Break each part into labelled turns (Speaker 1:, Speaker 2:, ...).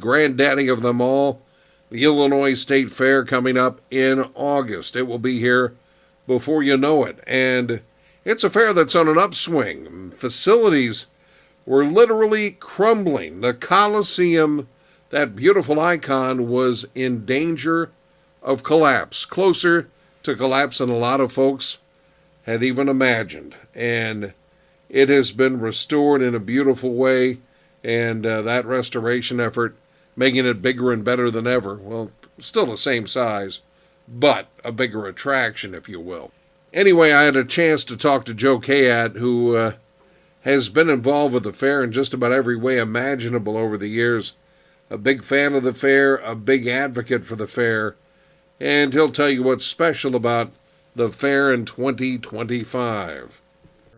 Speaker 1: Granddaddy of them all, the Illinois State Fair coming up in August. It will be here before you know it. And it's a fair that's on an upswing. Facilities were literally crumbling. The Coliseum, that beautiful icon, was in danger of collapse, closer to collapse than a lot of folks had even imagined. And it has been restored in a beautiful way, and that restoration effort making it bigger and better than ever. Well, still the same size, but a bigger attraction, if you will. Anyway, I had a chance to talk to Joe Khayatt, who has been involved with the fair in just about every way imaginable over the years. A big fan of the fair, a big advocate for the fair, and he'll tell you what's special about the fair in 2025.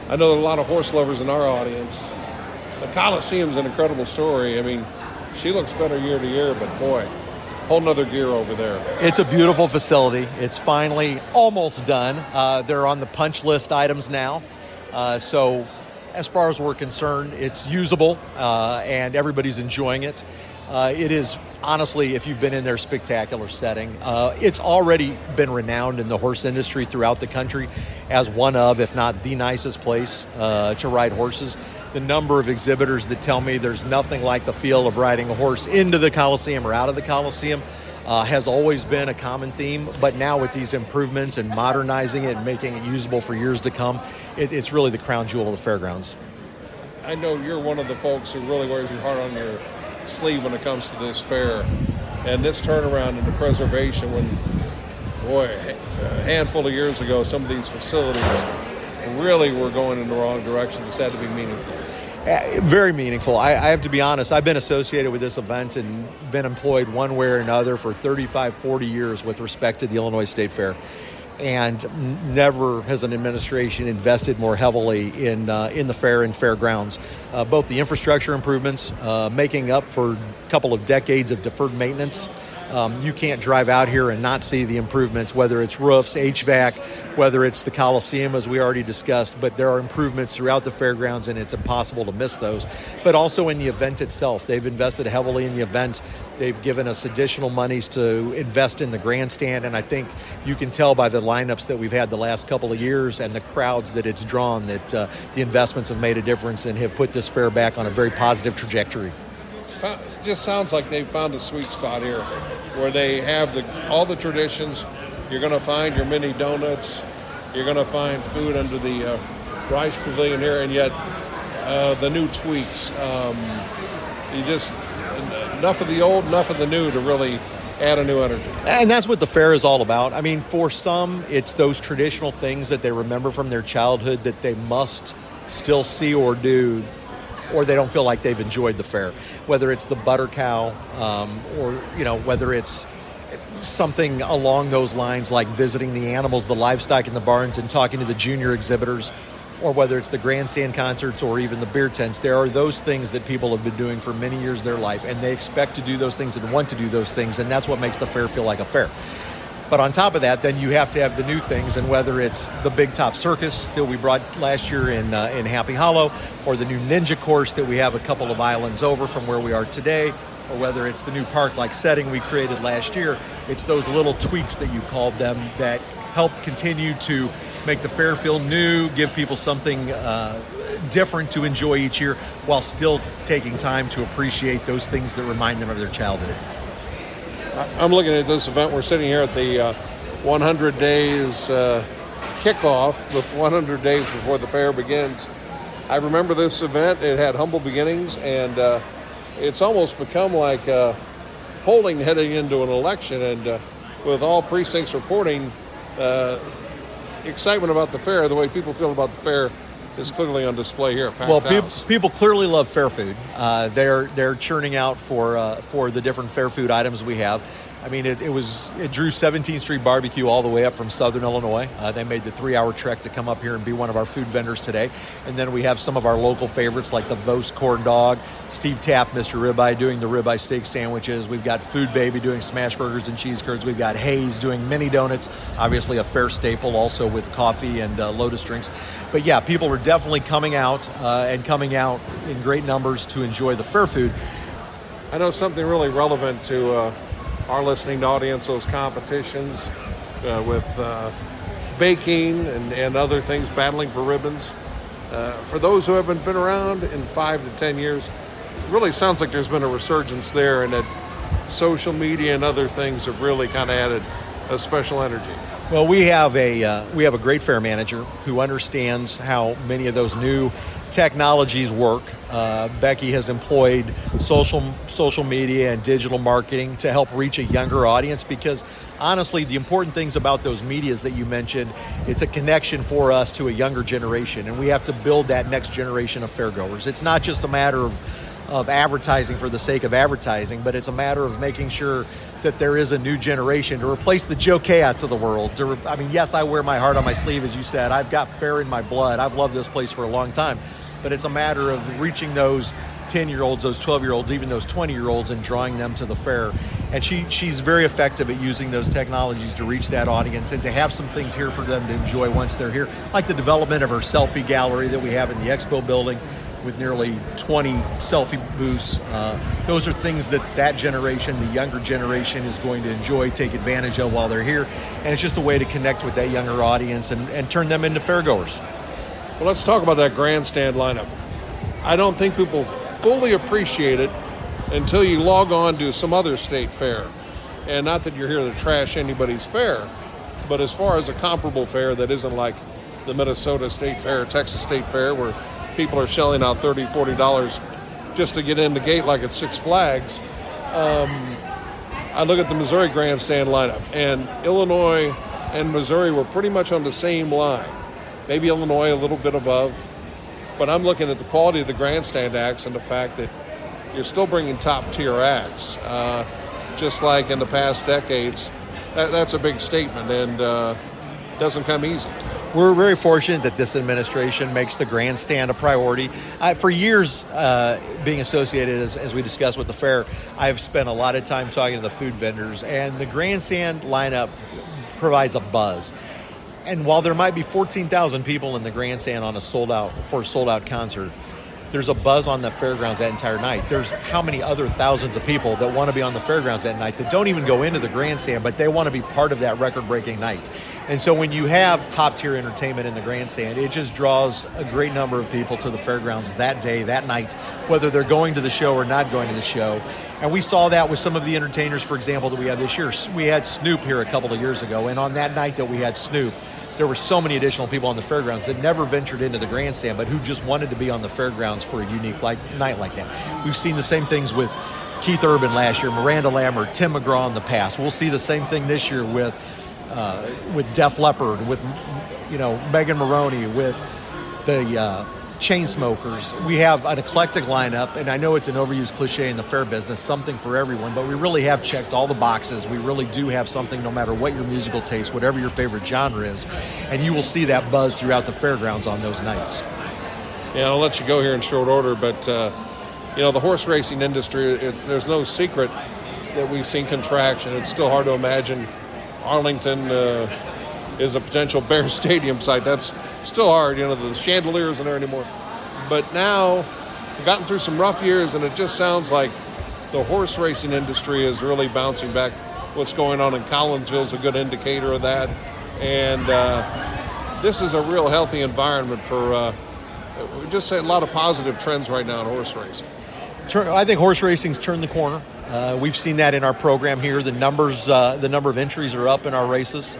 Speaker 1: I know there are a lot of horse lovers in our audience. The Coliseum's an incredible story. I mean, she looks better year to year, but boy, whole nother gear over there.
Speaker 2: It's a beautiful facility. It's finally almost done. They're on the punch list items now. So as far as we're concerned, it's usable and everybody's enjoying it. It is, honestly, if you've been in their spectacular setting, it's already been renowned in the horse industry throughout the country as one of, if not the nicest place to ride horses. The number of exhibitors that tell me there's nothing like the feel of riding a horse into the Coliseum or out of the Coliseum has always been a common theme. But now with these improvements and modernizing it and making it usable for years to come, it's really the crown jewel of the fairgrounds.
Speaker 1: I know you're one of the folks who really wears your heart on your sleeve when it comes to this fair. And this turnaround into preservation when, boy, a handful of years ago, some of these facilities really were going in the wrong direction. This had to be meaningful.
Speaker 2: Very meaningful. I have to be honest, I've been associated with this event and been employed one way or another for 35, 40 years with respect to the Illinois State Fair. And never has an administration invested more heavily in the fair and fairgrounds. Both the infrastructure improvements, making up for a couple of decades of deferred maintenance. You can't drive out here and not see the improvements, whether it's roofs, HVAC, whether it's the Coliseum, as we already discussed, but there are improvements throughout the fairgrounds and it's impossible to miss those. But also in the event itself, they've invested heavily in the event. They've given us additional monies to invest in the grandstand, and I think you can tell by the lineups that we've had the last couple of years and the crowds that it's drawn that the investments have made a difference and have put this fair back on a very positive trajectory.
Speaker 1: It just sounds like they've found a sweet spot here where they have all the traditions. You're going to find your mini donuts. You're going to find food under the rice pavilion here, and yet the new tweaks. Enough of the old, enough of the new to really add a new energy.
Speaker 2: And that's what the fair is all about. I mean, for some, it's those traditional things that they remember from their childhood that they must still see or do, or they don't feel like they've enjoyed the fair. Whether it's the butter cow, or whether it's something along those lines like visiting the animals, the livestock in the barns and talking to the junior exhibitors, or whether it's the grandstand concerts or even the beer tents. There are those things that people have been doing for many years of their life, and they expect to do those things and want to do those things, and that's what makes the fair feel like a fair. But on top of that, then you have to have the new things, and whether it's the Big Top Circus that we brought last year in Happy Hollow, or the new Ninja Course that we have a couple of islands over from where we are today, or whether it's the new park-like setting we created last year, it's those little tweaks that you called them that help continue to make the fair feel new, give people something different to enjoy each year, while still taking time to appreciate those things that remind them of their childhood.
Speaker 1: I'm looking at this event. We're sitting here at the 100 days kickoff, with 100 days before the fair begins. I remember this event. It had humble beginnings, and it's almost become like polling heading into an election. And with all precincts reporting, excitement about the fair, the way people feel about the fair, is clearly on display here.
Speaker 2: Well, people clearly love fair food. They're churning out for the different fair food items we have. I mean, it drew 17th Street Barbecue all the way up from Southern Illinois. They made the 3-hour trek to come up here and be one of our food vendors today. And then we have some of our local favorites like the Vos corn dog, Steve Taft, Mr. Ribeye, doing the ribeye steak sandwiches. We've got Food Baby doing smash burgers and cheese curds. We've got Hayes doing mini donuts, obviously a fair staple, also with coffee and Lotus drinks. But yeah, people are definitely coming out in great numbers to enjoy the fair food.
Speaker 1: I know something really relevant to our listening audience, those competitions with baking and other things, battling for ribbons. For those who haven't been around in 5 to 10 years, it really sounds like there's been a resurgence there, and that social media and other things have really kind of added a special energy.
Speaker 2: Well, we have a great fair manager who understands how many of those new technologies work. Becky has employed social media and digital marketing to help reach a younger audience, because honestly, the important things about those medias that you mentioned, it's a connection for us to a younger generation, and we have to build that next generation of fairgoers. It's not just a matter of advertising for the sake of advertising, but it's a matter of making sure that there is a new generation to replace the Joe Khayatts of the world. Yes, I wear my heart on my sleeve, as you said. I've got fair in my blood. I've loved this place for a long time. But it's a matter of reaching those 10-year-olds, those 12-year-olds, even those 20-year-olds, and drawing them to the fair. And she's very effective at using those technologies to reach that audience and to have some things here for them to enjoy once they're here, like the development of her selfie gallery that we have in the expo building, with nearly 20 selfie booths. Those are things that generation, the younger generation, is going to enjoy, take advantage of while they're here. And it's just a way to connect with that younger audience and turn them into fairgoers.
Speaker 1: Well, let's talk about that grandstand lineup. I don't think people fully appreciate it until you log on to some other state fair. And not that you're here to trash anybody's fair, but as far as a comparable fair that isn't like the Minnesota State Fair, Texas State Fair, where people are shelling out $30, $40 just to get in the gate like it's Six Flags. I look at the Missouri grandstand lineup, and Illinois and Missouri were pretty much on the same line. Maybe Illinois a little bit above, but I'm looking at the quality of the grandstand acts and the fact that you're still bringing top tier acts, just like in the past decades. That's a big statement, and doesn't come easy.
Speaker 2: We're very fortunate that this administration makes the grandstand a priority. For years, being associated, as we discussed with the fair, I've spent a lot of time talking to the food vendors, and the grandstand lineup provides a buzz. And while there might be 14,000 people in the grandstand on a sold out concert, there's a buzz on the fairgrounds that entire night. There's how many other thousands of people that want to be on the fairgrounds that night that don't even go into the grandstand, but they want to be part of that record-breaking night. And so when you have top-tier entertainment in the grandstand, it just draws a great number of people to the fairgrounds that day, that night, whether they're going to the show or not going to the show. And we saw that with some of the entertainers, for example, that we had this year. We had Snoop here a couple of years ago, and on that night that we had Snoop, there were so many additional people on the fairgrounds that never ventured into the grandstand, but who just wanted to be on the fairgrounds for a unique night like that. We've seen the same things with Keith Urban last year, Miranda Lambert, Tim McGraw in the past. We'll see the same thing this year with Def Leppard, with Megan Maroney, with the Chainsmokers. We have an eclectic lineup, and I know it's an overused cliche in the fair business, something for everyone, but we really have checked all the boxes. We really do have something no matter what your musical taste, whatever your favorite genre is, and you will see that buzz throughout the fairgrounds on those nights.
Speaker 1: Yeah, I'll let you go here in short order, but the horse racing industry, there's no secret that we've seen contraction. It's still hard to imagine Arlington is a potential Bear Stadium site. That's still hard, the chandelier isn't there anymore. But now we've gotten through some rough years, and it just sounds like the horse racing industry is really bouncing back. What's going on in Collinsville is a good indicator of that. And this is a real healthy environment for, we just say a lot of positive trends right now in horse racing.
Speaker 2: I think horse racing's turned the corner. We've seen that in our program here. The number of entries are up in our races.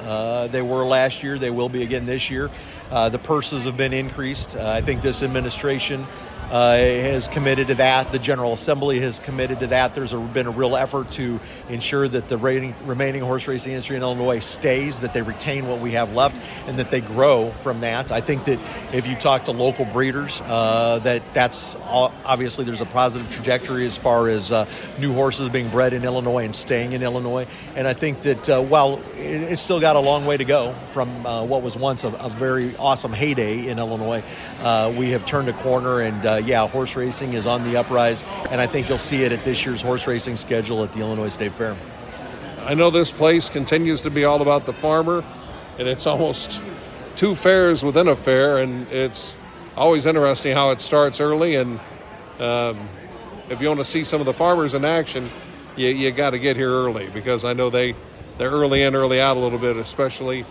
Speaker 2: They were last year. They will be again this year. The purses have been increased. I think this administration has committed to that. The General Assembly has committed to that. There's been a real effort to ensure that the remaining horse racing industry in Illinois stays, that they retain what we have left, and that they grow from that. I think that if you talk to local breeders, that's obviously there's a positive trajectory as far as new horses being bred in Illinois and staying in Illinois. And I think that while it's still got a long way to go from what was once a very awesome heyday in Illinois, we have turned a corner, and horse racing is on the uprise, and I think you'll see it at this year's horse racing schedule at the Illinois State Fair.
Speaker 1: I know this place continues to be all about the farmer, and it's almost two fairs within a fair, and it's always interesting how it starts early, and if you want to see some of the farmers in action, you got to get here early, because I know they're early in, early out a little bit, especially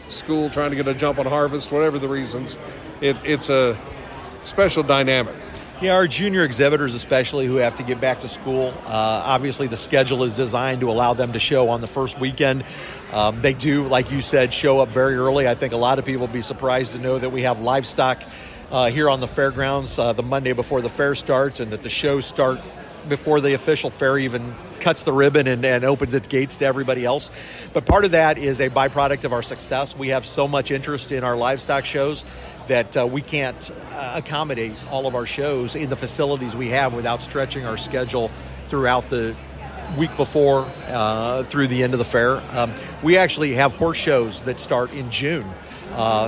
Speaker 1: school, trying to get a jump on harvest, whatever the reasons. It's a special dynamic.
Speaker 2: Yeah, our junior exhibitors especially, who have to get back to school, obviously the schedule is designed to allow them to show on the first weekend. They do, like you said, show up very early. I think a lot of people will be surprised to know that we have livestock here on the fairgrounds the Monday before the fair starts, and that the shows start before the official fair even cuts the ribbon and opens its gates to everybody else. But part of that is a byproduct of our success. We have so much interest in our livestock shows that we can't accommodate all of our shows in the facilities we have without stretching our schedule throughout the week before through the end of the fair. We actually have horse shows that start in June,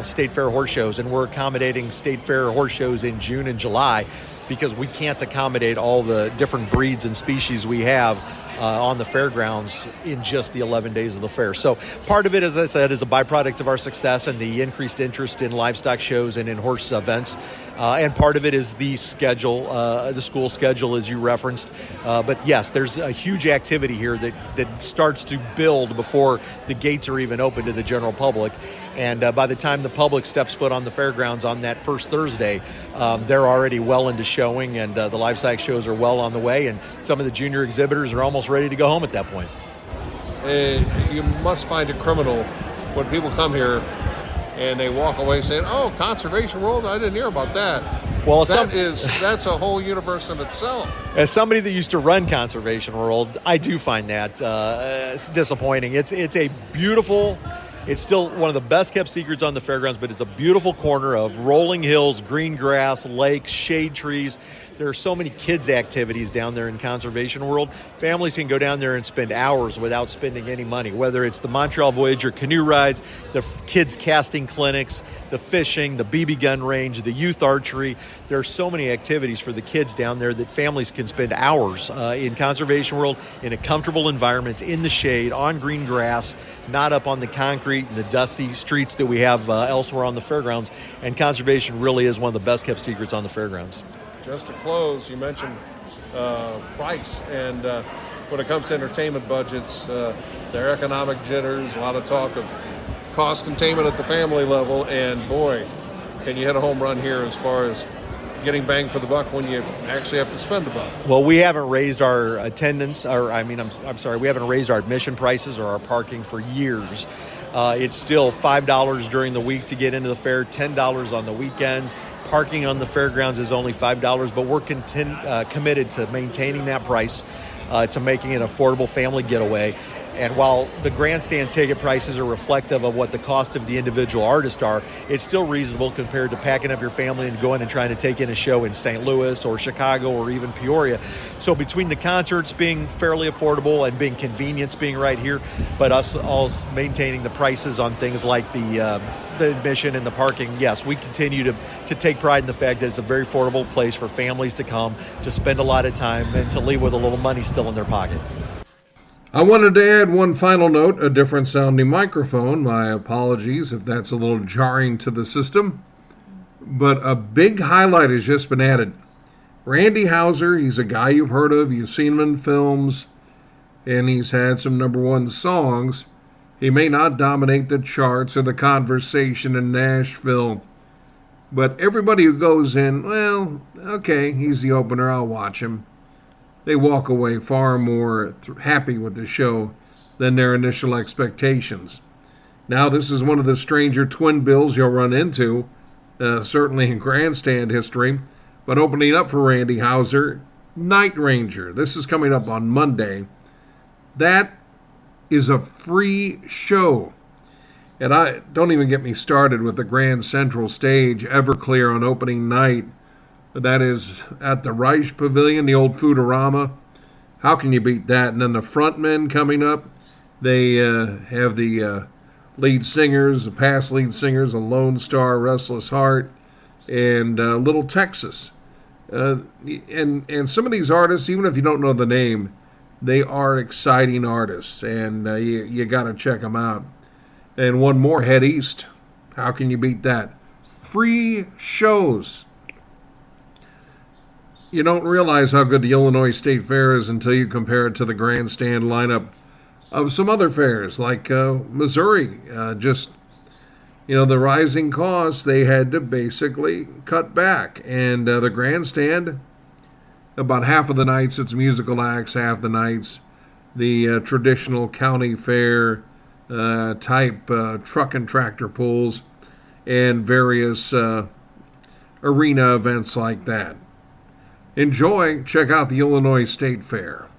Speaker 2: state fair horse shows, and we're accommodating state fair horse shows in June and July because we can't accommodate all the different breeds and species we have on the fairgrounds in just the 11 days of the fair. So part of it, as I said, is a byproduct of our success and the increased interest in livestock shows and in horse events. And part of it is the schedule, the school schedule, as you referenced. But yes, there's a huge activity here that starts to build before the gates are even open to the general public. And by the time the public steps foot on the fairgrounds on that first Thursday, they're already well into showing, and the livestock shows are well on the way, and some of the junior exhibitors are almost ready to go home at that point.
Speaker 1: You must find it criminal when people come here and they walk away saying, "Oh, Conservation World, I didn't hear about that."
Speaker 2: Well,
Speaker 1: that's a whole universe in itself.
Speaker 2: As somebody that used to run Conservation World, I do find that disappointing. It's a beautiful. It's still one of the best kept secrets on the fairgrounds, but it's a beautiful corner of rolling hills, green grass, lakes, shade trees. There are so many kids' activities down there in Conservation World. Families can go down there and spend hours without spending any money, whether it's the Montreal Voyager canoe rides, the kids' casting clinics, the fishing, the BB gun range, the youth archery. There are so many activities for the kids down there that families can spend hours in Conservation World in a comfortable environment, in the shade, on green grass, not up on the concrete and the dusty streets that we have elsewhere on the fairgrounds. And conservation really is one of the best kept secrets on the fairgrounds.
Speaker 1: Just to close, you mentioned price, and when it comes to entertainment budgets, there are economic jitters, a lot of talk of cost containment at the family level, and boy, can you hit a home run here as far as getting bang for the buck when you actually have to spend a buck.
Speaker 2: Well, we haven't raised our attendance, we haven't raised our admission prices or our parking for years. It's still $5 during the week to get into the fair, $10 on the weekends. Parking on the fairgrounds is only $5, but we're committed to maintaining that price, to making it an affordable family getaway. And while the grandstand ticket prices are reflective of what the cost of the individual artists are, it's still reasonable compared to packing up your family and going and trying to take in a show in St. Louis or Chicago or even Peoria. So between the concerts being fairly affordable and being convenience being right here, but us all maintaining the prices on things like the admission and the parking, yes, we continue to take pride in the fact that it's a very affordable place for families to come, to spend a lot of time, and to leave with a little money still in their pocket.
Speaker 1: I wanted to add one final note, a different sounding microphone. My apologies if that's a little jarring to the system. But a big highlight has just been added. Randy Houser, he's a guy you've heard of, you've seen him in films, and he's had some number one songs. He may not dominate the charts or the conversation in Nashville, but everybody who goes in, well, okay, he's the opener, I'll watch him. They walk away far more happy with the show than their initial expectations. Now, this is one of the stranger twin bills you'll run into, certainly in grandstand history, but opening up for Randy Houser, Night Ranger. This is coming up on Monday. That is a free show. And I don't even get me started with the Grand Central Stage, Everclear on opening night. That is at the Reich Pavilion, the old Foodorama. How can you beat that? And then the frontmen coming up, they have the lead singers, the past lead singers, a Lone Star, Restless Heart, and Little Texas. And some of these artists, even if you don't know the name, they are exciting artists, and you got to check them out. And one more, Head East. How can you beat that? Free shows. You don't realize how good the Illinois State Fair is until you compare it to the grandstand lineup of some other fairs, like Missouri. The rising costs, they had to basically cut back. And the grandstand, about half of the nights it's musical acts, half the nights the traditional county fair type truck and tractor pulls and various arena events like that. Enjoy. Check out the Illinois State Fair.